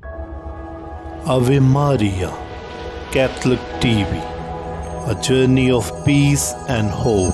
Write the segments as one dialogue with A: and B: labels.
A: Ave Maria, Catholic TV, a journey of peace and hope.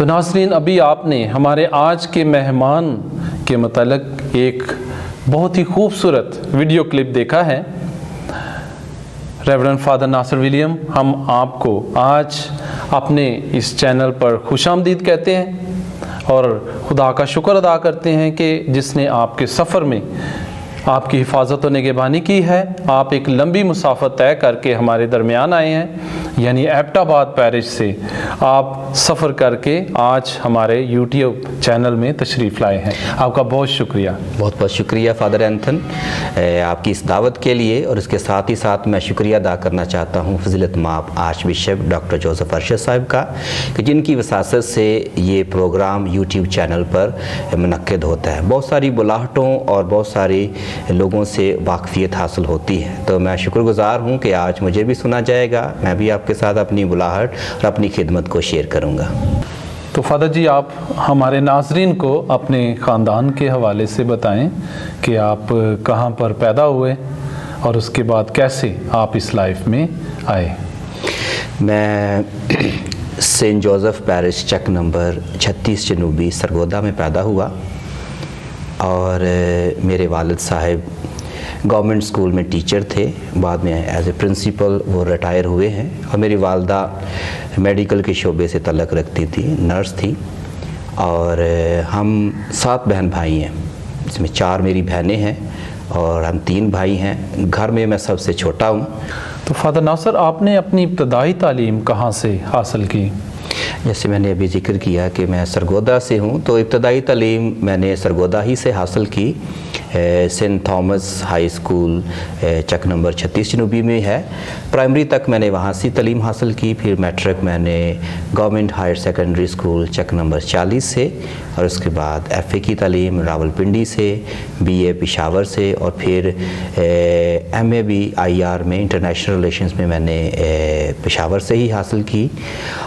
B: تو ناظرین، ابھی آپ نے ہمارے آج کے مہمان کے متعلق ایک بہت ہی خوبصورت ویڈیو کلپ دیکھا ہے۔ ریورنڈ فادر ناصر ولیم، ہم آپ کو آج اپنے اس چینل پر خوش آمدید کہتے ہیں اور خدا کا شکر ادا کرتے ہیں کہ جس نے آپ کے سفر میں آپ کی حفاظت و نگہبانی کی ہے۔ آپ ایک لمبی مسافت طے کر کے ہمارے درمیان آئے ہیں، یعنی ایبٹ آباد پیرش سے آپ سفر کر کے آج ہمارے یوٹیوب چینل میں تشریف لائے ہیں۔ آپ کا بہت شکریہ۔
C: بہت بہت شکریہ فادر اینتھن آپ کی اس دعوت کے لیے، اور اس کے ساتھ ہی ساتھ میں شکریہ ادا کرنا چاہتا ہوں فضیلت مآب arch bishop doctor Joseph Arshad صاحب کا، کہ جن کی وساطت سے یہ پروگرام یوٹیوب چینل پر منعقد ہوتا ہے۔ بہت ساری بلاہٹوں اور بہت ساری لوگوں سے واقفیت حاصل ہوتی ہے، تو میں شکر گزار ہوں کہ آج مجھے بھی سنا جائے گا، میں بھی آپ کے ساتھ اپنی بلاہٹ اور اپنی خدمت کو شیئر کروں گا۔
B: تو فادر جی، آپ ہمارے ناظرین کو اپنے خاندان کے حوالے سے بتائیں کہ آپ کہاں پر پیدا ہوئے اور اس کے بعد کیسے آپ اس لائف میں آئے۔
C: میں سینٹ جوزف پیرش چک نمبر 36 جنوبی سرگودا میں پیدا ہوا، اور میرے والد صاحب گورنمنٹ اسکول میں ٹیچر تھے، بعد میں ایز اے پرنسپل وہ ریٹائر ہوئے ہیں، اور میری والدہ میڈیکل کے شعبے سے تعلق رکھتی تھی، نرس تھی، اور ہم 7 بہن بھائی ہیں، جس میں 4 میری بہنیں ہیں اور ہم 3 بھائی ہیں۔ گھر میں سب سے چھوٹا ہوں۔
B: تو فادر ناصر، آپ نے اپنی ابتدائی تعلیم کہاں سے حاصل کی؟
C: جیسے میں نے ابھی ذکر کیا کہ میں سرگودا سے ہوں، تو ابتدائی تعلیم میں نے سرگودا ہی سے حاصل کی۔ سینٹ تھامس ہائی اسکول چک نمبر 36 جنوبی میں ہے، پرائمری تک میں نے وہاں سے تعلیم حاصل کی۔ پھر میٹرک میں نے گورنمنٹ ہائر سیکنڈری اسکول چک نمبر 40 سے، اور اس کے بعد ایف اے کی تعلیم راولپنڈی سے، بی اے پشاور سے، اور پھر ایم اے بھی آئی آر میں انٹرنیشنل ریلیشنز میں میں نے پشاور سے ہی حاصل کی،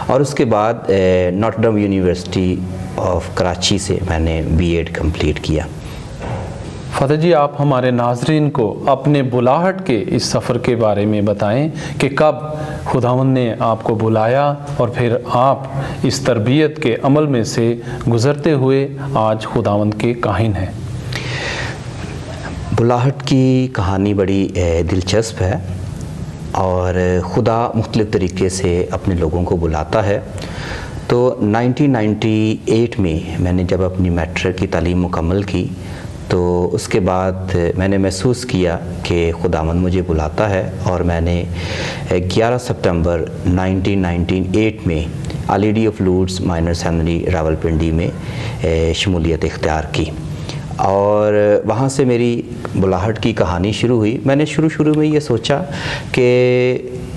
C: اور اس کے بعد ناٹر ڈیم یونیورسٹی آف کراچی سے میں نے بی ایڈ کمپلیٹ کیا۔
B: فادر جی، آپ ہمارے ناظرین کو اپنے بلاہٹ کے اس سفر کے بارے میں بتائیں کہ کب خداوند نے آپ کو بلایا اور پھر آپ اس تربیت کے عمل میں سے گزرتے ہوئے آج خداوند کے کاہن ہیں۔
C: بلاہٹ کی کہانی بڑی دلچسپ ہے، اور خدا مختلف طریقے سے اپنے لوگوں کو بلاتا ہے۔ تو 1998 میں نے جب اپنی میٹرک کی تعلیم مکمل کی، تو اس کے بعد میں نے محسوس کیا کہ خداوند مجھے بلاتا ہے، اور میں نے 11 سپتمبر 1998 میں lady of lords minor seminary Rawalpindi میں شمولیت اختیار کی، اور وہاں سے میری بلاہٹ کی کہانی شروع ہوئی۔ میں نے شروع میں یہ سوچا کہ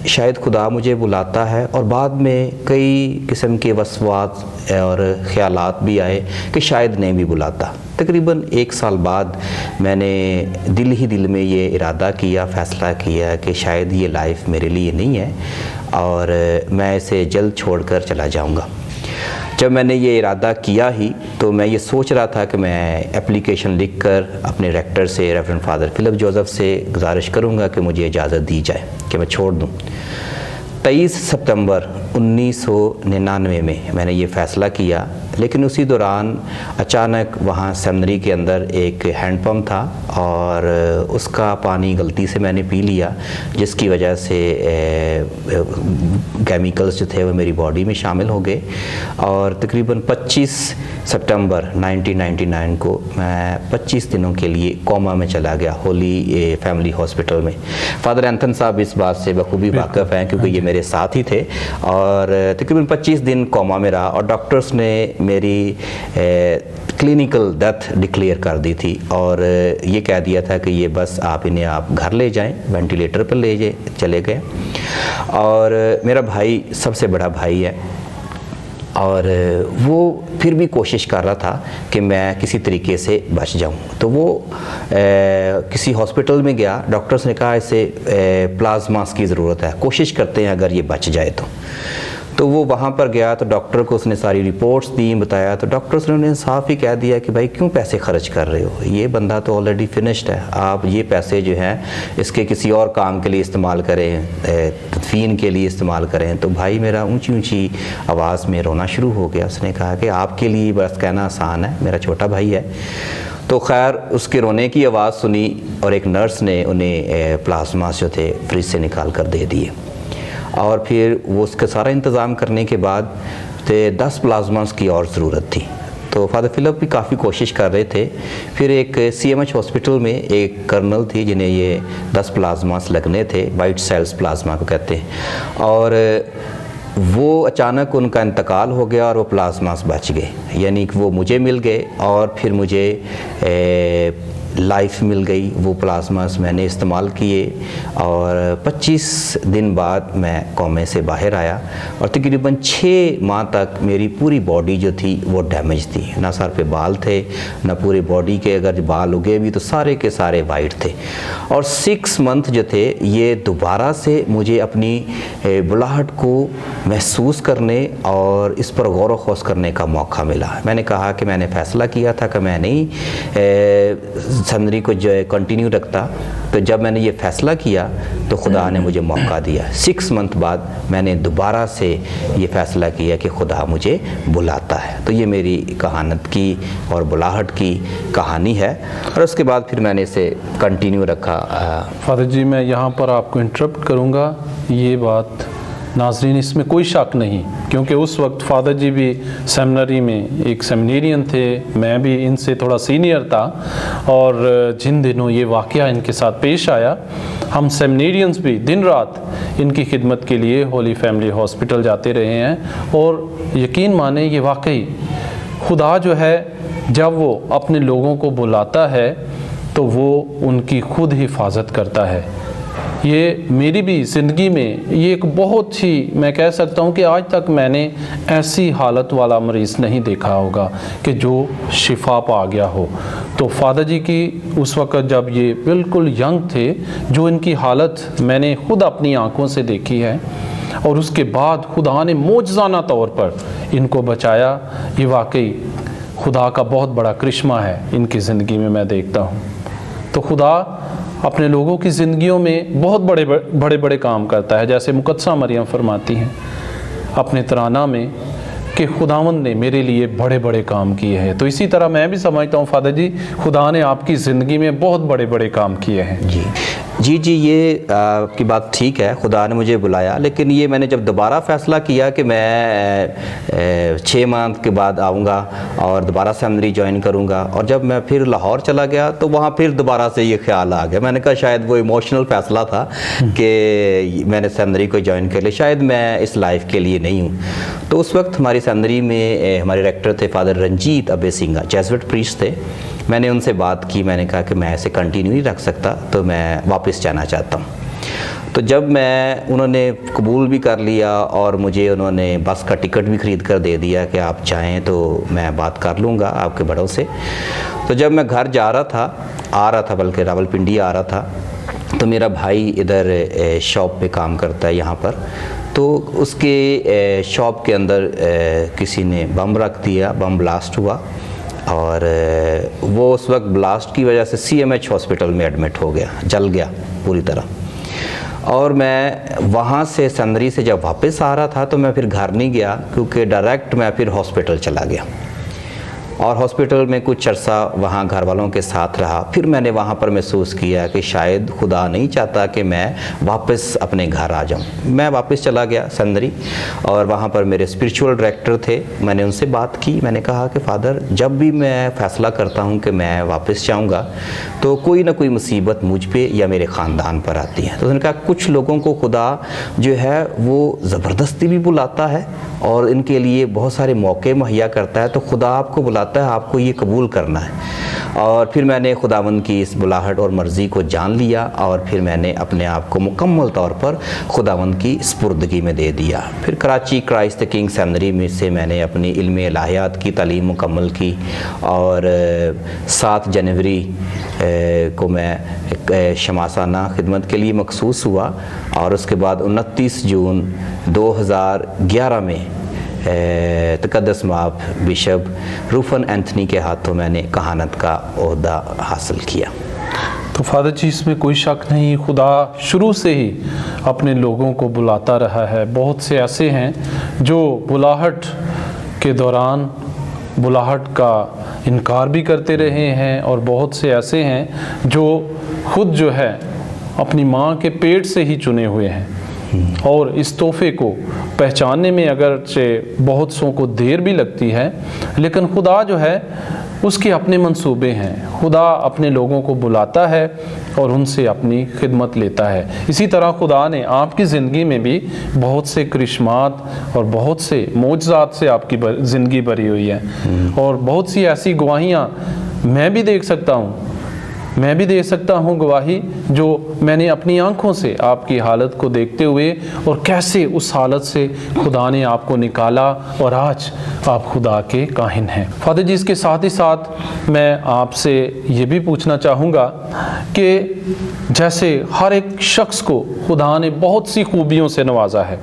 C: شاید خدا مجھے بلاتا ہے، اور بعد میں کئی قسم کے وسواس اور خیالات بھی آئے کہ شاید نہیں بھی بلاتا۔ تقریباً 1 سال بعد میں نے دل میں یہ ارادہ کیا، فیصلہ کیا کہ شاید یہ لائف میرے لیے نہیں ہے، اور میں اسے جلد چھوڑ کر چلا جاؤں گا۔ جب میں نے یہ ارادہ کیا ہی، تو میں یہ سوچ رہا تھا کہ میں اپلیکیشن لکھ کر اپنے ریکٹر سے ریورنڈ فادر فلپ جوزف سے گزارش کروں گا کہ مجھے اجازت دی جائے کہ میں چھوڑ دوں۔ 23 سپتمبر 1999 میں نے یہ فیصلہ کیا، لیکن اسی دوران اچانک وہاں سیمنری کے اندر ایک ہینڈ پمپ تھا، اور اس کا پانی غلطی سے میں نے پی لیا، جس کی وجہ سے کیمیکلز جو تھے وہ میری باڈی میں شامل ہو گئے، اور تقریباً 25 سپتمبر 1999 کو میں 25 دنوں کے لیے کوما میں چلا گیا، ہولی فیملی ہاسپٹل میں۔ فادر اینتھن صاحب اس بات سے بخوبی واقف ہیں، کیونکہ یہ میرے ساتھ ہی تھے، اور تقریباً 25 دن کوما میں رہا، اور ڈاکٹرز نے میری کلینیکل ڈیتھ ڈکلیئر کر دی تھی، اور یہ کہہ دیا تھا کہ یہ بس انہیں آپ گھر لے جائیں، وینٹیلیٹر پر چلے گئے۔ اور میرا بھائی سب سے بڑا بھائی ہے، اور وہ پھر بھی کوشش کر رہا تھا کہ میں کسی طریقے سے بچ جاؤں، تو وہ کسی ہاسپٹل میں گیا، ڈاکٹرز نے کہا اسے پلازماس کی ضرورت ہے، کوشش کرتے ہیں اگر یہ بچ جائے تو۔ تو وہ وہاں پر گیا تو ڈاکٹر کو اس نے ساری رپورٹس دی، بتایا، تو ڈاکٹرس نے انہیں صاف ہی کہہ دیا کہ بھائی کیوں پیسے خرچ کر رہے ہو، یہ بندہ تو آلریڈی فنشڈ ہے، آپ یہ پیسے جو ہیں اس کے کسی اور کام کے لیے استعمال کریں، تدفین کے لیے استعمال کریں۔ تو بھائی میرا اونچی اونچی آواز میں رونا شروع ہو گیا۔ اس نے کہا کہ آپ کے لیے بس کہنا آسان ہے، میرا چھوٹا بھائی ہے۔ تو خیر اس کے رونے کی آواز سنی اور ایک نرس نے انہیں پلازماس جو تھے فریج سے نکال کر دے دیے، اور پھر وہ اس کا سارا انتظام کرنے کے بعد 10 پلازماس کی اور ضرورت تھی۔ تو فادر فلپ بھی کافی کوشش کر رہے تھے۔ پھر ایک CMH ہاسپٹل میں ایک کرنل تھی جنہیں یہ 10 پلازماس لگنے تھے، وائٹ سیلز پلازما کو کہتے ہیں، اور وہ اچانک ان کا انتقال ہو گیا اور وہ پلازماس بچ گئے، یعنی کہ وہ مجھے مل گئے اور پھر مجھے لائف مل گئی۔ وہ پلازماس میں نے استعمال کیے اور 25 دن بعد میں کومے سے باہر آیا، اور تقریباً 6 ماہ تک میری پوری باڈی جو تھی وہ ڈیمیج تھی، نہ سر پہ بال تھے نہ پورے باڈی کے، اگر بال اگے بھی تو سارے کے سارے وائٹ تھے۔ اور 6 منتھ جو تھے یہ دوبارہ سے مجھے اپنی بلاہٹ کو محسوس کرنے اور اس پر غور و خوض کرنے کا موقع ملا۔ میں نے کہا کہ میں نے فیصلہ کیا تھا کہ میں نہیں سمندری کو جو ہے کنٹینیو رکھتا، تو جب میں نے یہ فیصلہ کیا تو خدا نے مجھے موقع دیا۔ 6 منتھ بعد میں نے دوبارہ سے یہ فیصلہ کیا کہ خدا مجھے بلاتا ہے۔ تو یہ میری کہانت کی اور بلاہٹ کی کہانی ہے، اور اس کے بعد پھر میں نے اسے کنٹینیو رکھا۔
B: فادر جی میں یہاں پر آپ کو انٹرپٹ کروں گا، یہ بات ناظرین اس میں کوئی شک نہیں، کیونکہ اس وقت فادر جی بھی سیمنری میں ایک سیمنیرین تھے، میں بھی ان سے تھوڑا سینئر تھا، اور جن دنوں یہ واقعہ ان کے ساتھ پیش آیا، ہم سیمنیرینز بھی دن رات ان کی خدمت کے لیے ہولی فیملی ہاسپٹل جاتے رہے ہیں، اور یقین مانیں یہ واقعی خدا جو ہے جب وہ اپنے لوگوں کو بلاتا ہے تو وہ ان کی خود حفاظت کرتا ہے۔ یہ میری بھی زندگی میں یہ ایک بہت ہی، میں کہہ سکتا ہوں کہ آج تک میں نے ایسی حالت والا مریض نہیں دیکھا ہوگا کہ جو شفا پا گیا ہو۔ تو فادر جی کی اس وقت جب یہ بالکل ینگ تھے، جو ان کی حالت میں نے خود اپنی آنکھوں سے دیکھی ہے، اور اس کے بعد خدا نے معجزانہ طور پر ان کو بچایا، یہ واقعی خدا کا بہت بڑا کرشمہ ہے ان کی زندگی میں دیکھتا ہوں۔ تو خدا اپنے لوگوں کی زندگیوں میں بہت بڑے بڑے کام کرتا ہے، جیسے مقدسہ مریم فرماتی ہیں اپنے ترانہ میں کہ خداوند نے میرے لیے بڑے بڑے کام کیے ہیں۔ تو اسی طرح میں بھی سمجھتا ہوں فادر جی خدا نے آپ کی زندگی میں بہت بڑے بڑے کام کیے ہیں۔
C: جی یہ آپ کی بات ٹھیک ہے، خدا نے مجھے بلایا، لیکن یہ میں نے جب دوبارہ فیصلہ کیا کہ میں 6 ماہ کے بعد آؤں گا اور دوبارہ سیمنری جوائن کروں گا، اور جب میں پھر لاہور چلا گیا تو وہاں پھر دوبارہ سے یہ خیال آ گیا۔ میں نے کہا شاید وہ ایموشنل فیصلہ تھا کہ میں نے سیمنری کو جوائن کر لیا، شاید میں اس لائف کے لیے نہیں ہوں۔ تو اس وقت ہماری سیمنری میں ہمارے ریکٹر تھے فادر رنجیت ابے سنگھا، جیزوٹ پریسٹ تھے۔ میں نے ان سے بات کی، میں نے کہا کہ میں ایسے کنٹینیو نہیں رکھ سکتا، تو میں واپس جانا چاہتا ہوں۔ تو جب انہوں نے قبول بھی کر لیا اور مجھے انہوں نے بس کا ٹکٹ بھی خرید کر دے دیا کہ آپ چاہیں تو میں بات کر لوں گا آپ کے بڑوں سے۔ تو جب میں گھر آ رہا تھا بلکہ راولپنڈی آ رہا تھا، تو میرا بھائی ادھر شاپ پہ کام کرتا ہے یہاں پر، تو اس کے شاپ کے اندر کسی نے بم رکھ دیا، بم بلاسٹ ہوا، اور وہ اس وقت بلاسٹ کی وجہ سے CMH ہاسپٹل میں ایڈمٹ ہو گیا، جل گیا پوری طرح۔ اور میں وہاں سے سیمنری سے جب واپس آ رہا تھا تو میں پھر گھر نہیں گیا، کیونکہ ڈائریکٹ میں پھر ہاسپٹل چلا گیا، اور ہاسپٹل میں کچھ عرصہ وہاں گھر والوں کے ساتھ رہا۔ پھر میں نے وہاں پر محسوس کیا کہ شاید خدا نہیں چاہتا کہ میں واپس اپنے گھر آ جاؤں۔ میں واپس چلا گیا سیمنری، اور وہاں پر میرے اسپرچول ڈائریکٹر تھے، میں نے ان سے بات کی، میں نے کہا کہ فادر جب بھی میں فیصلہ کرتا ہوں کہ میں واپس جاؤں گا تو کوئی نہ کوئی مصیبت مجھ پہ یا میرے خاندان پر آتی ہے۔ تو انہوں نے کہا کچھ لوگوں کو خدا جو ہے وہ زبردستی بھی بلاتا ہے اور ان کے لیے بہت سارے موقع مہیا کرتا ہے، تو خدا آپ کو بلاتا ہے، آپ کو یہ قبول کرنا ہے۔ اور پھر میں نے خداوند کی اس بلاہٹ اور مرضی کو جان لیا اور پھر میں نے اپنے آپ کو مکمل طور پر خداوند کی سپردگی میں دے دیا۔ پھر کراچی کرائسٹ کنگ سیمنری میں سے میں نے اپنی علم الہیات کی تعلیم مکمل کی اور 7 جنوری کو میں شماسانہ خدمت کے لیے مخصوص ہوا اور اس کے بعد 29 جون 2011 میں تقدس مآب بشپ روفن اینتھنی کے ہاتھوں میں نے کہانت کا عہدہ حاصل کیا۔
B: تو فادر جی اس میں کوئی شک نہیں، خدا شروع سے ہی اپنے لوگوں کو بلاتا رہا ہے۔ بہت سے ایسے ہیں جو بلاہٹ کے دوران بلاہٹ کا انکار بھی کرتے رہے ہیں، اور بہت سے ایسے ہیں جو خود جو ہے اپنی ماں کے پیٹ سے ہی چنے ہوئے ہیں، اور اس تحفے کو پہچاننے میں اگرچہ بہت سوں کو دیر بھی لگتی ہے، لیکن خدا جو ہے اس کے اپنے منصوبے ہیں۔ خدا اپنے لوگوں کو بلاتا ہے اور ان سے اپنی خدمت لیتا ہے۔ اسی طرح خدا نے آپ کی زندگی میں بھی بہت سے کرشمات اور بہت سے معجزات سے آپ کی زندگی بھری ہوئی ہے، اور بہت سی ایسی گواہیاں میں بھی دیکھ سکتا ہوں گواہی جو میں نے اپنی آنکھوں سے آپ کی حالت کو دیکھتے ہوئے، اور کیسے اس حالت سے خدا نے آپ کو نکالا اور آج آپ خدا کے کاہن ہیں۔ فادر جی اس کے ساتھ ہی ساتھ میں آپ سے یہ بھی پوچھنا چاہوں گا کہ جیسے ہر ایک شخص کو خدا نے بہت سی خوبیوں سے نوازا ہے،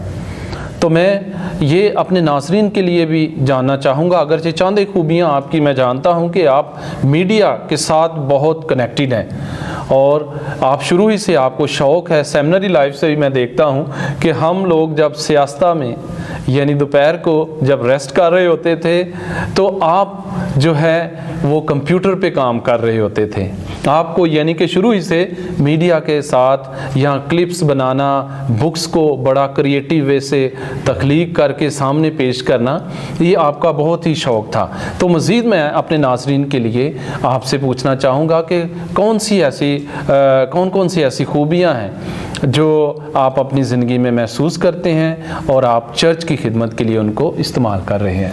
B: تو میں یہ اپنے ناظرین کے لیے بھی جاننا چاہوں گا، اگرچہ چند ایک خوبیاں آپ کی میں جانتا ہوں کہ آپ میڈیا کے ساتھ بہت کنیکٹڈ ہیں، اور آپ شروع ہی سے آپ کو شوق ہے۔ سیمنری لائف سے بھی میں دیکھتا ہوں کہ ہم لوگ جب سیاستہ میں یعنی دوپہر کو جب ریسٹ کر رہے ہوتے تھے تو آپ جو ہے وہ کمپیوٹر پہ کام کر رہے ہوتے تھے۔ آپ کو یعنی کہ شروع ہی سے میڈیا کے ساتھ یہاں کلپس بنانا، بکس کو بڑا کریٹیو وے سے تخلیق کر کے سامنے پیش کرنا، یہ آپ کا بہت ہی شوق تھا۔ تو مزید میں اپنے ناظرین کے لیے آپ سے پوچھنا چاہوں گا کہ کون کون سی ایسی خوبیاں ہیں جو آپ اپنی زندگی میں محسوس کرتے ہیں اور آپ چرچ کی خدمت کے لیے ان کو استعمال کر رہے ہیں؟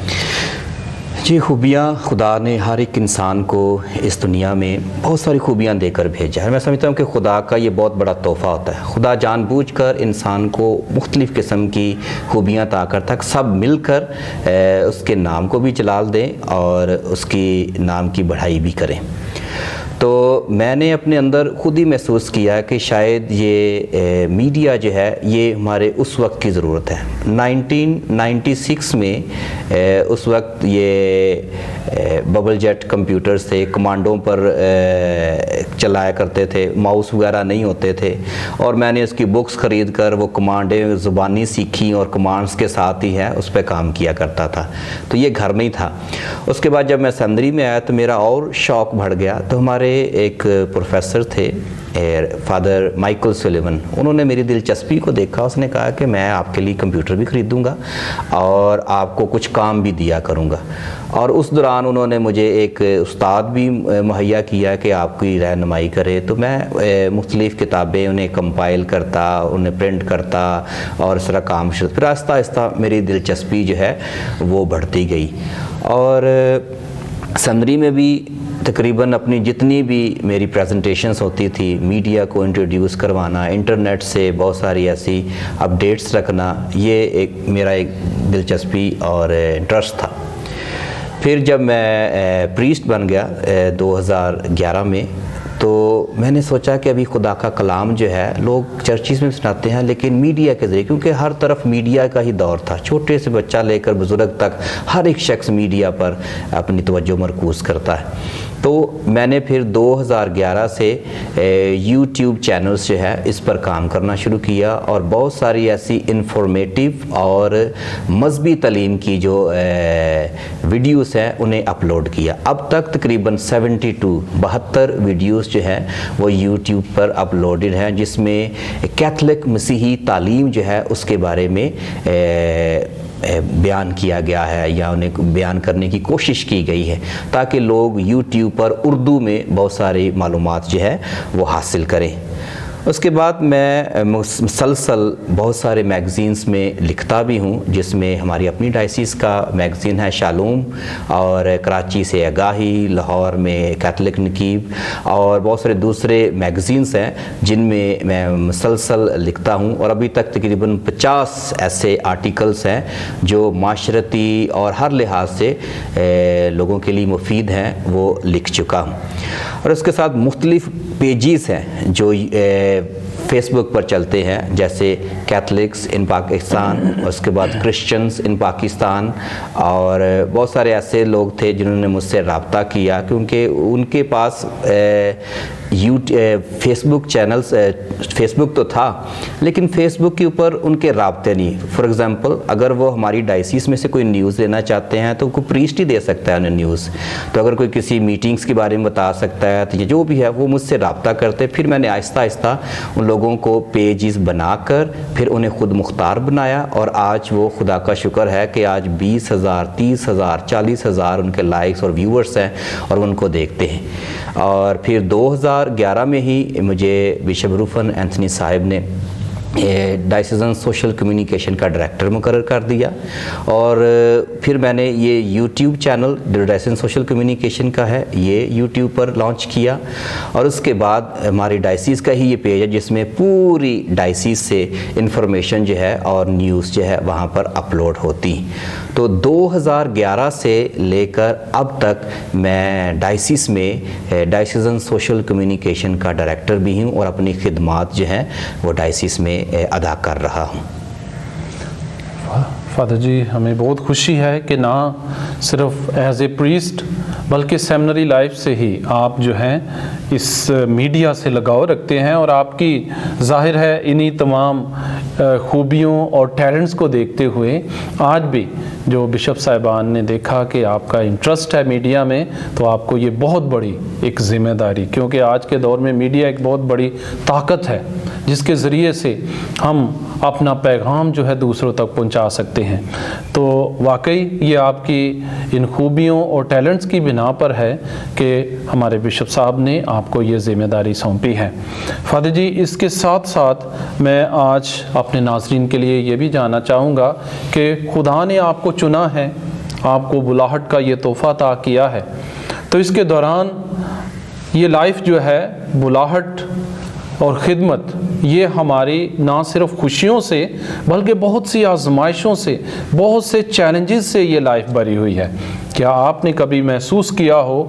C: جی، خوبیاں خدا نے ہر ایک انسان کو اس دنیا میں بہت ساری خوبیاں دے کر بھیجا ہے۔ میں سمجھتا ہوں کہ خدا کا یہ بہت بڑا تحفہ ہوتا ہے۔ خدا جان بوجھ کر انسان کو مختلف قسم کی خوبیاں عطا کرتا ہے، سب مل کر اس کے نام کو بھی جلال دیں اور اس کی نام کی بڑھائی بھی کریں۔ تو میں نے اپنے اندر خود ہی محسوس کیا کہ شاید یہ میڈیا جو ہے یہ ہمارے اس وقت کی ضرورت ہے۔ 1996 میں اس وقت یہ ببل جیٹ کمپیوٹرز تھے، کمانڈوں پر چلایا کرتے تھے، ماؤس وغیرہ نہیں ہوتے تھے، اور میں نے اس کی بکس خرید کر وہ کمانڈیں زبانی سیکھی اور کمانڈز کے ساتھ ہی ہے اس پہ کام کیا کرتا تھا۔ تو یہ گھر میں ہی تھا۔ اس کے بعد جب میں سیمنری میں آیا تو میرا اور شوق بڑھ گیا۔ تو ہمارے ایک پروفیسر تھے فادر مائیکل سلیون، انہوں نے میری دلچسپی کو دیکھا، اس نے کہا کہ میں آپ کے لیے کمپیوٹر بھی خریدوں گا اور آپ کو کچھ کام بھی دیا کروں گا۔ اور اس دوران انہوں نے مجھے ایک استاد بھی مہیا کیا کہ آپ کی رہنمائی کرے۔ تو میں مختلف کتابیں انہیں کمپائل کرتا، انہیں پرنٹ کرتا اور اس طرح کام شروع۔ پھر آہستہ آہستہ میری دلچسپی جو ہے وہ بڑھتی گئی، اور سیمنری میں بھی تقریباً اپنی جتنی بھی میری پریزنٹیشنز ہوتی تھی، میڈیا کو انٹروڈیوس کروانا، انٹرنیٹ سے بہت ساری ایسی اپڈیٹس رکھنا، یہ میرا ایک دلچسپی اور انٹرسٹ تھا۔ پھر جب میں پریسٹ بن گیا 2011 میں، تو میں نے سوچا کہ ابھی خدا کا کلام جو ہے لوگ چرچز میں سناتے ہیں لیکن میڈیا کے ذریعے، کیونکہ ہر طرف میڈیا کا ہی دور تھا، چھوٹے سے بچہ لے کر بزرگ تک ہر ایک شخص میڈیا پر اپنی توجہ مرکوز کرتا ہے۔ تو میں نے پھر 2011 سے یوٹیوب چینلز جو ہے اس پر کام کرنا شروع کیا، اور بہت ساری ایسی انفارمیٹیو اور مذہبی تعلیم کی جو ویڈیوز ہیں انہیں اپلوڈ کیا۔ اب تک تقریباً 72 ویڈیوز جو ہیں وہ یوٹیوب پر اپلوڈڈ ہیں، جس میں کیتھولک مسیحی تعلیم جو ہے اس کے بارے میں بیان کیا گیا ہے، یا انہیں بیان کرنے کی کوشش کی گئی ہے تاکہ لوگ یوٹیوب پر اردو میں بہت ساری معلومات جو ہے وہ حاصل کریں۔ اس کے بعد میں مسلسل بہت سارے میگزینس میں لکھتا بھی ہوں، جس میں ہماری اپنی ڈائسیس کا میگزین ہے شالوم، اور کراچی سے آگاہی، لاہور میں کیتھولک نقیب، اور بہت سارے دوسرے میگزینس ہیں جن میں میں مسلسل لکھتا ہوں، اور ابھی تک تقریباً 50 ایسے آرٹیکلس ہیں جو معاشرتی اور ہر لحاظ سے لوگوں کے لیے مفید ہیں، وہ لکھ چکا ہوں۔ اور اس کے ساتھ مختلف پیجز ہیں جو فیس بک پر چلتے ہیں، جیسے کیتھولکس ان پاکستان، اس کے بعد کرسچنز ان پاکستان، اور بہت سارے ایسے لوگ تھے جنہوں نے مجھ سے رابطہ کیا کیونکہ ان کے پاس فیس بک چینلز، فیس بک تو تھا لیکن فیس بک کے اوپر ان کے رابطے نہیں۔ فار ایگزامپل اگر وہ ہماری ڈائسیس میں سے کوئی نیوز لینا چاہتے ہیں تو کوئی پریسٹ ہی دے سکتا ہے انہیں نیوز، تو اگر کوئی کسی میٹنگز کے بارے میں بتا سکتا ہے تو جو بھی ہے وہ مجھ سے رابطہ کرتے۔ پھر میں نے آہستہ آہستہ ان لوگوں کو پیجز بنا کر پھر انہیں خود مختار بنایا، اور آج وہ خدا کا شکر ہے کہ آج 20,000 30,000 40,000 ان کے لائکس اور ویورز ہیں اور ان کو دیکھتے ہیں۔ اور پھر 2011 میں ہی مجھے بشپ روفن اینتھنی صاحب نے ڈائسیزن سوشل کمیونیکیشن کا ڈائریکٹر مقرر کر دیا، اور پھر میں نے یہ یوٹیوب چینل ڈائسیزن سوشل کمیونیکیشن کا ہے، یہ یوٹیوب پر لانچ کیا، اور اس کے بعد ہماری ڈائسیز کا ہی یہ پیج ہے جس میں پوری ڈائسیز سے انفارمیشن جو ہے اور نیوز جو ہے وہاں پر اپلوڈ ہوتی۔ تو 2011 سے لے کر اب تک میں ڈائسیس میں ڈائسیزن سوشل کمیونیکیشن کا ڈائریکٹر بھی ہوں، اور اپنی خدمات جو ہیں وہ ڈائسیس میں ادا کر رہا ہوں۔
B: فادر جی، ہمیں بہت خوشی ہے کہ نہ صرف ایز اے پریسٹ بلکہ سیمنری لائف سے ہی آپ جو ہیں اس میڈیا سے لگاؤ رکھتے ہیں، اور آپ کی ظاہر ہے انہی تمام خوبیوں اور ٹیلنٹس کو دیکھتے ہوئے آج بھی جو بشپ صاحبان نے دیکھا کہ آپ کا انٹرسٹ ہے میڈیا میں، تو آپ کو یہ بہت بڑی ایک ذمہ داری، کیونکہ آج کے دور میں میڈیا ایک بہت بڑی طاقت ہے جس کے ذریعے سے ہم اپنا پیغام جو ہے دوسروں تک پہنچا سکتے ہیں۔ تو واقعی یہ آپ کی ان خوبیوں اور ٹیلنٹس کی بنا پر ہے کہ ہمارے بشپ صاحب نے آپ کو یہ ذمہ داری سونپی ہے۔ فادر جی، اس کے ساتھ ساتھ میں آج اپنے ناظرین کے لیے یہ بھی جاننا چاہوں گا کہ خدا نے آپ کو چنا ہے، آپ کو بلاہٹ کا یہ تحفہ عطا کیا ہے، تو اس کے دوران یہ لائف جو ہے بلاہٹ اور خدمت، یہ ہماری نہ صرف خوشیوں سے بلکہ بہت سی آزمائشوں سے، بہت سے چیلنجز سے یہ لائف بھری ہوئی ہے۔ کیا آپ نے کبھی محسوس کیا ہو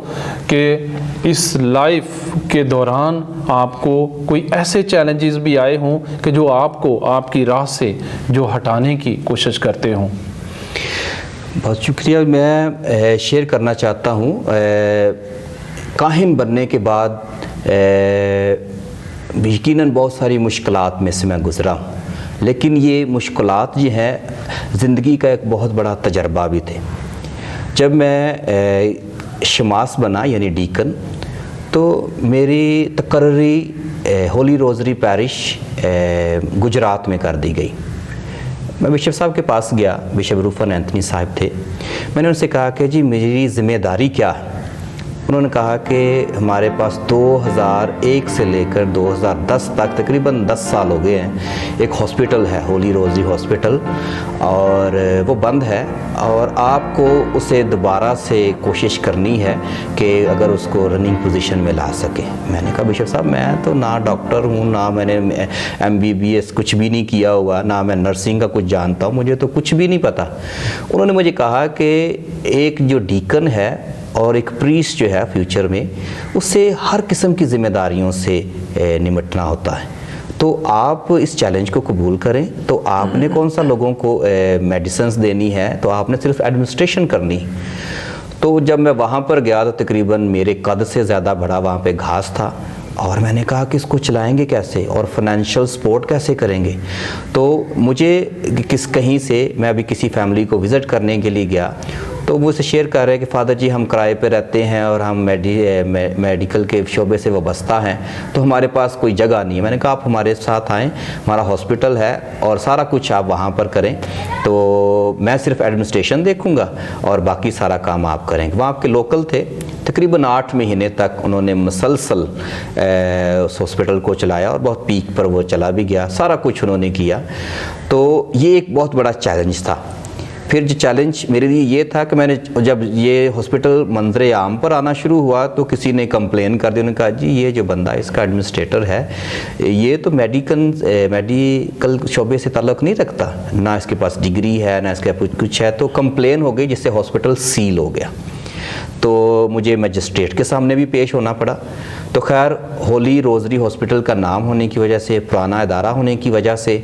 B: کہ اس لائف کے دوران آپ کو کوئی ایسے چیلنجز بھی آئے ہوں کہ جو آپ کو آپ کی راہ سے جو ہٹانے کی کوشش کرتے ہوں؟
C: بہت شکریہ۔ میں شیئر کرنا چاہتا ہوں، کاہن بننے کے بعد یقیناً بہت ساری مشکلات میں سے میں گزرا ہوں، لیکن یہ مشکلات جو ہیں زندگی کا ایک بہت بڑا تجربہ بھی تھے۔ جب میں شماس بنا یعنی ڈیکن، تو میری تقرری ہولی روزری پیرش گجرات میں کر دی گئی۔ میں بشپ صاحب کے پاس گیا، بشپ روفن اینتھنی صاحب تھے، میں نے ان سے کہا کہ جی میری ذمہ داری کیا ہے؟ انہوں نے کہا کہ ہمارے پاس 2001 سے لے کر 2010 تک تقریباً 10 سال ہو گئے ہیں، ایک ہاسپٹل ہے ہولی روزری ہاسپٹل، اور وہ بند ہے، اور آپ کو اسے دوبارہ سے کوشش کرنی ہے کہ اگر اس کو رننگ پوزیشن میں لا سکے۔ میں نے کہا بشپ صاحب میں تو نہ ڈاکٹر ہوں، نہ میں نے MBBS کچھ بھی نہیں کیا ہوا، نہ میں نرسنگ کا کچھ جانتا ہوں، مجھے تو کچھ بھی نہیں پتہ۔ انہوں نے مجھے کہا کہ ایک جو ڈیکن ہے اور ایک پریسٹ جو ہے فیوچر میں، اس سے ہر قسم کی ذمہ داریوں سے نمٹنا ہوتا ہے، تو آپ اس چیلنج کو قبول کریں۔ تو آپ نے کون سا لوگوں کو میڈیسنز دینی ہے، تو آپ نے صرف ایڈمنسٹریشن کرنی۔ تو جب میں وہاں پر گیا تو تقریباً میرے قد سے زیادہ بڑا وہاں پہ گھاس تھا، اور میں نے کہا کہ اس کو چلائیں گے کیسے اور فائنینشیل سپورٹ کیسے کریں گے؟ تو مجھے کہیں سے میں ابھی کسی فیملی کو وزٹ کرنے کے لیے گیا، تو وہ اسے شیئر کر رہے کہ فادر جی ہم کرائے پہ رہتے ہیں اور ہم میڈیکل کے شعبے سے وابستہ ہیں، تو ہمارے پاس کوئی جگہ نہیں ہے۔ میں نے کہا آپ ہمارے ساتھ آئیں، ہمارا ہاسپٹل ہے اور سارا کچھ آپ وہاں پر کریں، تو میں صرف ایڈمنسٹریشن دیکھوں گا اور باقی سارا کام آپ کریں گے۔ وہاں آپ کے لوکل تھے، تقریباً 8 مہینے تک انہوں نے مسلسل اس ہاسپٹل کو چلایا اور بہت پیک پر وہ چلا بھی گیا، سارا کچھ انہوں نے کیا. تو یہ ایک بہت بڑا چیلنج تھا. پھر جو چیلنج میرے لیے یہ تھا کہ میں نے جب یہ ہاسپٹل منظر عام پر آنا شروع ہوا تو کسی نے کمپلین کر دی، انہوں نے کہا جی یہ جو بندہ اس کا ایڈمنسٹریٹر ہے یہ تو میڈیکل شعبے سے تعلق نہیں رکھتا، نہ اس کے پاس ڈگری ہے نہ اس کے پاس کچھ ہے. تو کمپلین ہو گئی جس سے ہاسپٹل سیل ہو گیا. تو مجھے مجسٹریٹ کے سامنے بھی پیش ہونا پڑا. تو خیر ہولی روزری ہاسپٹل کا نام ہونے کی وجہ سے، پرانا ادارہ ہونے کی وجہ سے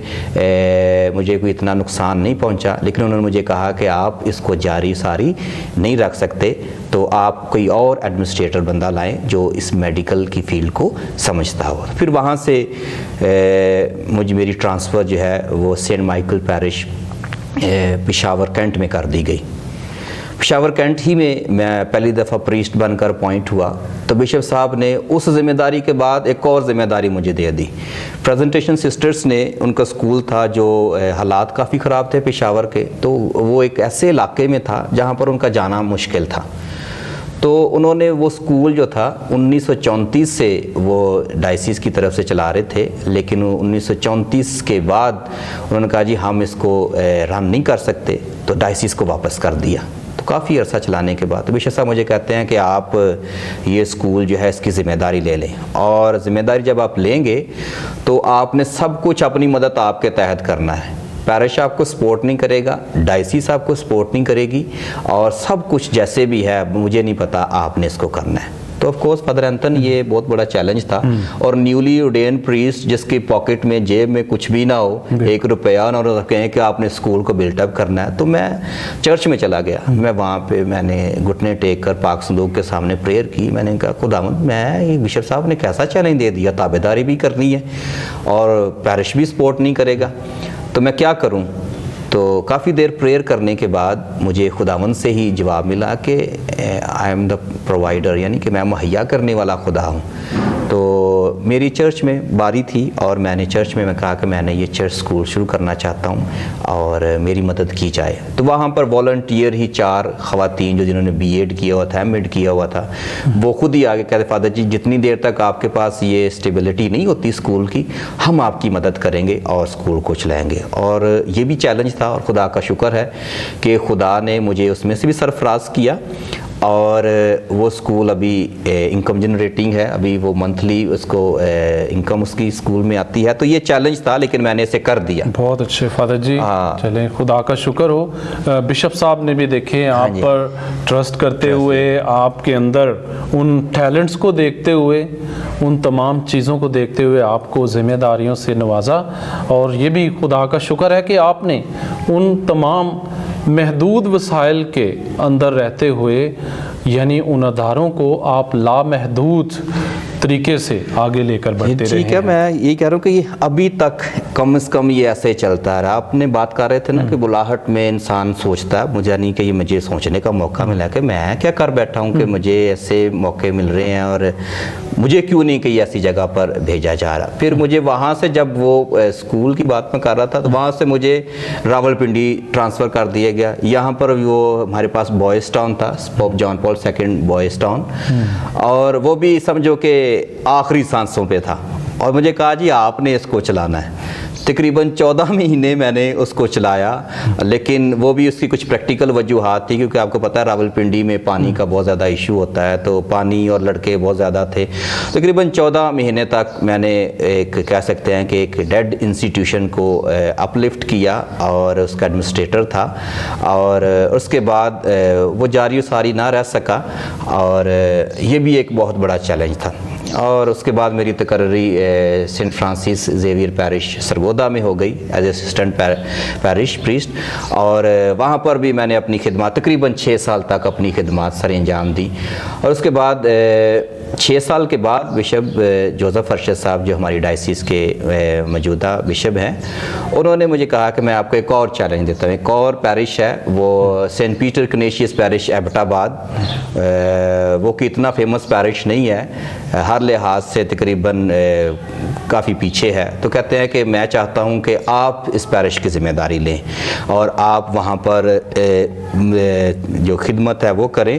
C: مجھے کوئی اتنا نقصان نہیں پہنچا، لیکن انہوں نے مجھے کہا کہ آپ اس کو جاری ساری نہیں رکھ سکتے، تو آپ کوئی اور ایڈمنسٹریٹر بندہ لائیں جو اس میڈیکل کی فیلڈ کو سمجھتا ہو. پھر وہاں سے میری ٹرانسفر جو ہے وہ Saint Michael parish Peshawar Cantt میں کر دی گئی. پشاور کینٹ ہی میں پہلی دفعہ پریسٹ بن کر اپوائنٹ ہوا. تو بشپ صاحب نے اس ذمہ داری کے بعد ایک اور ذمہ داری مجھے دے دی. پریزنٹیشن سسٹرز نے، ان کا سکول تھا جو حالات کافی خراب تھے پشاور کے، تو وہ ایک ایسے علاقے میں تھا جہاں پر ان کا جانا مشکل تھا. تو انہوں نے وہ سکول جو تھا 1934 سے وہ ڈائسیس کی طرف سے چلا رہے تھے، لیکن 1934 کے بعد انہوں نے کہا جی ہم اس کو رن نہیں کر سکتے، تو ڈائسیس کو واپس کر دیا. تو کافی عرصہ چلانے کے بعد بشپ صاحب مجھے کہتے ہیں کہ آپ یہ سکول جو ہے اس کی ذمہ داری لے لیں، اور ذمہ داری جب آپ لیں گے تو آپ نے سب کچھ اپنی مدد آپ کے تحت کرنا ہے. پیرش آپ کو سپورٹ نہیں کرے گا، ڈائسیس آپ کو سپورٹ نہیں کرے گی، اور سب کچھ جیسے بھی ہے مجھے نہیں پتا، آپ نے اس کو کرنا ہے. تو آف کورس فادر اینتھن یہ بہت بڑا چیلنج تھا. اور نیولی ordained پریسٹ جس کی پاکٹ میں جیب میں کچھ بھی نہ ہو، 1 روپیہ نہ کہیں کہ آپ نے سکول کو بلٹ اپ کرنا ہے. تو میں چرچ میں چلا گیا. میں وہاں پہ میں نے گھٹنے ٹیک کر پاک صندوق کے سامنے پریئر کی. میں نے کہا خداوند میں بشپ صاحب نے کیسا چیلنج دے دیا، تابع داری بھی کرنی ہے اور پیرش بھی سپورٹ نہیں کرے گا، تو میں کیا کروں. تو کافی دیر پریئر کرنے کے بعد مجھے خداوند سے ہی جواب ملا کہ آئی ایم دا پرووائڈر، یعنی کہ میں مہیا کرنے والا خدا ہوں. تو میری چرچ میں باری تھی اور میں نے چرچ میں کہا کہ میں نے یہ چرچ سکول شروع کرنا چاہتا ہوں اور میری مدد کی جائے. تو وہاں پر والنٹیئر ہی 4 خواتین جو جنہوں نے بی ایڈ کیا ہوا تھا، ایم ایڈ کیا ہوا تھا، وہ خود ہی آگے کہتے فادر جی جتنی دیر تک آپ کے پاس یہ اسٹیبلٹی نہیں ہوتی اسکول کی، ہم آپ کی مدد کریں گے اور اسکول کو چلائیں گے. اور یہ بھی چیلنج تھا، اور خدا کا شکر ہے کہ خدا نے مجھے اس میں سے بھی سرفراز کیا. اور وہ سکول ابھی انکم جنریٹنگ ہے، ابھی وہ منتھلی اس کو انکم اس کی سکول میں آتی ہے. تو یہ چیلنج تھا لیکن میں نے اسے کر دیا.
B: بہت اچھے فادر جی، چلیں خدا کا شکر ہو. بشپ صاحب نے بھی دیکھیں آپ پر ٹرسٹ کرتے ہوئے، آپ کے اندر ان ٹیلنٹس کو دیکھتے ہوئے، ان تمام چیزوں کو دیکھتے ہوئے آپ کو ذمہ داریوں سے نوازا. اور یہ بھی خدا کا شکر ہے کہ آپ نے ان تمام محدود وسائل کے اندر رہتے ہوئے، یعنی ان اداروں کو آپ لامحدود طریقے سے آگے لے کر بڑھتے رہے.
C: ٹھیک ہے، میں یہ کہہ رہا ہوں کہ یہ ابھی تک کم از کم یہ ایسے چلتا رہا. آپ نے بات کر رہے تھے نا کہ بلاہٹ میں انسان سوچتا ہے، مجھے نہیں کہ یہ مجھے سوچنے کا موقع ملا کہ میں کیا کر بیٹھا ہوں کہ مجھے ایسے موقع مل رہے ہیں اور مجھے کیوں نہیں کہ ایسی جگہ پر بھیجا جا رہا. پھر مجھے وہاں سے جب وہ اسکول کی بات میں کر رہا تھا تو وہاں سے مجھے راولپنڈی ٹرانسفر کر دیا گیا. یہاں پر وہ ہمارے پاس بوائز ٹاؤن تھا، پوپ جان پال سیکنڈ بوائز ٹاؤن، اور وہ بھی سمجھو کہ آخری سانسوں پہ تھا. اور مجھے کہا جی آپ نے اس کو چلانا ہے. تقریباً 14 مہینے میں نے اس کو چلایا، لیکن وہ بھی اس کی کچھ پریکٹیکل وجوہات تھی، کیونکہ آپ کو پتہ ہے راولپنڈی میں پانی کا بہت زیادہ ایشو ہوتا ہے، تو پانی اور لڑکے بہت زیادہ تھے. تقریباً 14 مہینے تک میں نے ایک کہہ سکتے ہیں کہ ایک ڈیڈ انسٹیٹیوشن کو اپ لفٹ کیا اور اس کا ایڈمنسٹریٹر تھا. اور اس کے بعد وہ جاری و ساری نہ رہ سکا، اور یہ بھی ایک بہت بڑا چیلنج تھا. اور اس کے بعد میری تقرری Saint Francis Xavier parish Sargodha میں ہو گئی as a assistant parish priest. اور وہاں پر بھی میں نے اپنی خدمات تقریباً 6 سال تک اپنی خدمات سر انجام دی. اور اس کے بعد 6 سال کے بعد بشپ جوزف ارشد صاحب جو ہماری ڈائسیس کے موجودہ بشپ ہیں، انہوں نے مجھے کہا کہ میں آپ کو ایک اور چیلنج دیتا ہوں. ایک اور پیرش ہے، وہ سینٹ پیٹر کنیشیس پیرش ایبٹ آباد. وہ کہ اتنا فیمس پیرش نہیں ہے، ہر لحاظ سے تقریباً کافی پیچھے ہے. تو کہتے ہیں کہ میں چاہتا ہوں کہ آپ اس پیرش کی ذمہ داری لیں اور آپ وہاں پر جو خدمت ہے وہ کریں.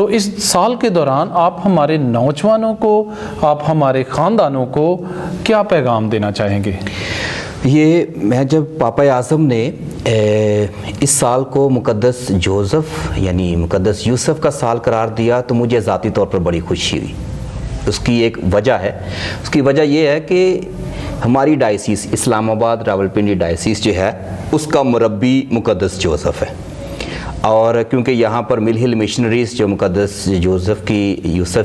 B: تو اس سال کے دوران آپ ہمارے نوجوانوں کو، آپ ہمارے خاندانوں کو کیا پیغام دینا چاہیں گے؟
C: یہ میں جب پاپا اعظم نے اس سال کو مقدس جوزف یعنی مقدس یوسف کا سال قرار دیا تو مجھے ذاتی طور پر بڑی خوشی ہوئی۔ اس کی ایک وجہ ہے، اس کی وجہ یہ ہے کہ ہماری ڈائسیس اسلام آباد راولپنڈی ڈائسیس جو ہے اس کا مربی مقدس جوزف ہے، اور کیونکہ یہاں پر مل ہل مشنریز جو مقدس یوسف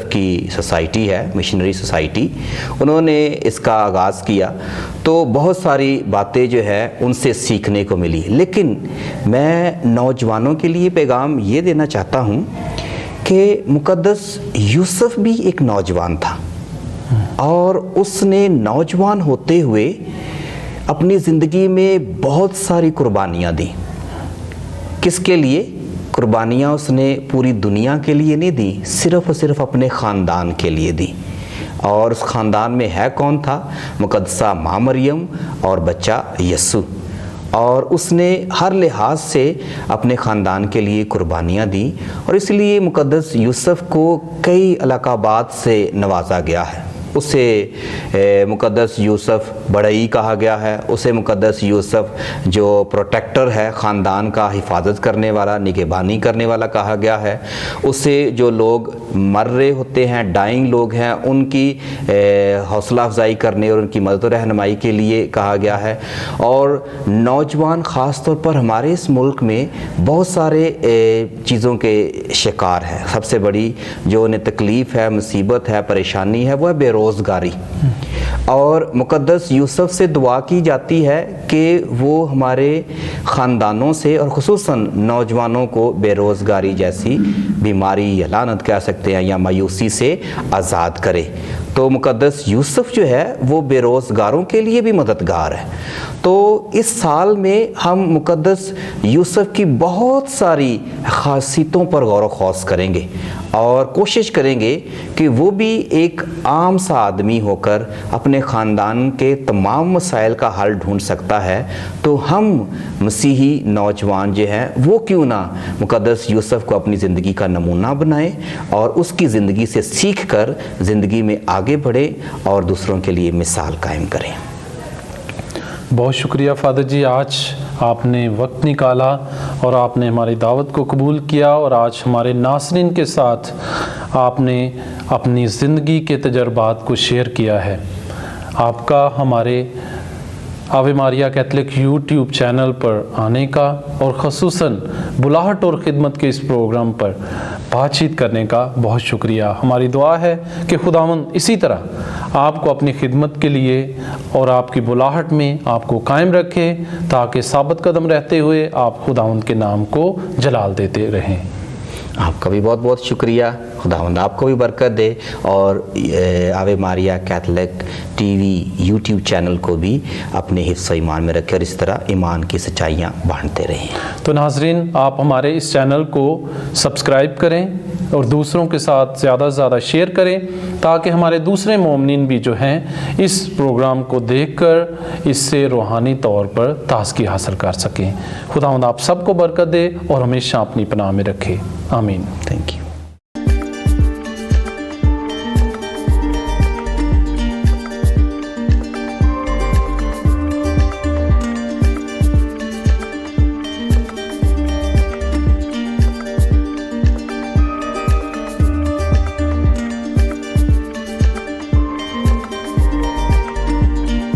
C: کی سوسائٹی ہے، مشنری سوسائٹی، انہوں نے اس کا آغاز کیا تو بہت ساری باتیں جو ہے ان سے سیکھنے کو ملی۔ لیکن میں نوجوانوں کے لیے پیغام یہ دینا چاہتا ہوں کہ مقدس یوسف بھی ایک نوجوان تھا، اور اس نے نوجوان ہوتے ہوئے اپنی زندگی میں بہت ساری قربانیاں دیں۔ کس کے لیے؟ قربانیاں اس نے پوری دنیا کے لیے نہیں دیں، صرف اور صرف اپنے خاندان کے لیے دیں۔ اور اس خاندان میں ہے کون تھا؟ مقدسہ ماں مریم اور بچہ یسوع، اور اس نے ہر لحاظ سے اپنے خاندان کے لیے قربانیاں دیں، اور اس لیے مقدس یوسف کو کئی القابات سے نوازا گیا ہے۔ اسے مقدس یوسف بڑئی کہا گیا ہے، اسے مقدس یوسف جو پروٹیکٹر ہے، خاندان کا حفاظت کرنے والا، نگہبانی کرنے والا کہا گیا ہے۔ اسے جو لوگ مر رہے ہوتے ہیں، ڈائنگ لوگ ہیں، ان کی حوصلہ افزائی کرنے اور ان کی مدد و رہنمائی کے لیے کہا گیا ہے۔ اور نوجوان خاص طور پر ہمارے اس ملک میں بہت سارے چیزوں کے شکار ہیں۔ سب سے بڑی جو انہیں تکلیف ہے، مصیبت ہے، پریشانی ہے، وہ ہے بے روزگاری، اور مقدس یوسف سے دعا کی جاتی ہے کہ وہ ہمارے خاندانوں سے اور خصوصاً نوجوانوں کو بے روزگاری جیسی بیماری یا لعنت کہہ سکتے ہیں یا مایوسی سے آزاد کرے۔ تو مقدس یوسف جو ہے وہ بے روزگاروں کے لیے بھی مددگار ہے۔ تو اس سال میں ہم مقدس یوسف کی بہت ساری خاصیتوں پر غور و خوض کریں گے اور کوشش کریں گے کہ وہ بھی ایک عام سا آدمی ہو کر اپنے خاندان کے تمام مسائل کا حل ڈھونڈ سکتا ہے۔ تو ہم مسیحی نوجوان جو ہیں وہ کیوں نہ مقدس یوسف کو اپنی زندگی کا نمونہ بنائیں اور اس کی زندگی سے سیکھ کر زندگی میں آگے بڑھیں اور دوسروں کے لیے مثال قائم کریں۔
B: بہت شکریہ فادر جی، آج آپ نے وقت نکالا اور آپ نے ہماری دعوت کو قبول کیا، اور آج ہمارے ناظرین کے ساتھ آپ نے اپنی زندگی کے تجربات کو شیئر کیا ہے۔ آپ کا ہمارے آوے ماریا کیتھلک یوٹیوب چینل پر آنے کا اور خصوصاً بلاہٹ اور خدمت کے اس پروگرام پر بات چیت کرنے کا بہت شکریہ۔ ہماری دعا ہے کہ خداوند اسی طرح آپ کو اپنی خدمت کے لیے اور آپ کی بلاہٹ میں آپ کو قائم رکھے، تاکہ ثابت قدم رہتے ہوئے آپ خداوند کے نام کو جلال دیتے رہیں۔
C: آپ کا بھی بہت بہت شکریہ، خداوند آپ کو بھی برکت دے، اور Ave Maria Catholic T V YouTube channel کو بھی اپنے حفظ و ایمان میں رکھے اور اس طرح ایمان کی سچائیاں بانٹتے رہیں۔
B: تو ناظرین، آپ ہمارے اس چینل کو سبسکرائب کریں اور دوسروں کے ساتھ زیادہ سے زیادہ شیئر کریں، تاکہ ہمارے دوسرے مومنین بھی جو ہیں اس پروگرام کو دیکھ کر اس سے روحانی طور پر تازگی حاصل کر سکیں۔ خداوند آپ سب کو برکت دے اور ہمیشہ اپنی پناہ میں رکھے، آمین۔
C: Thank you.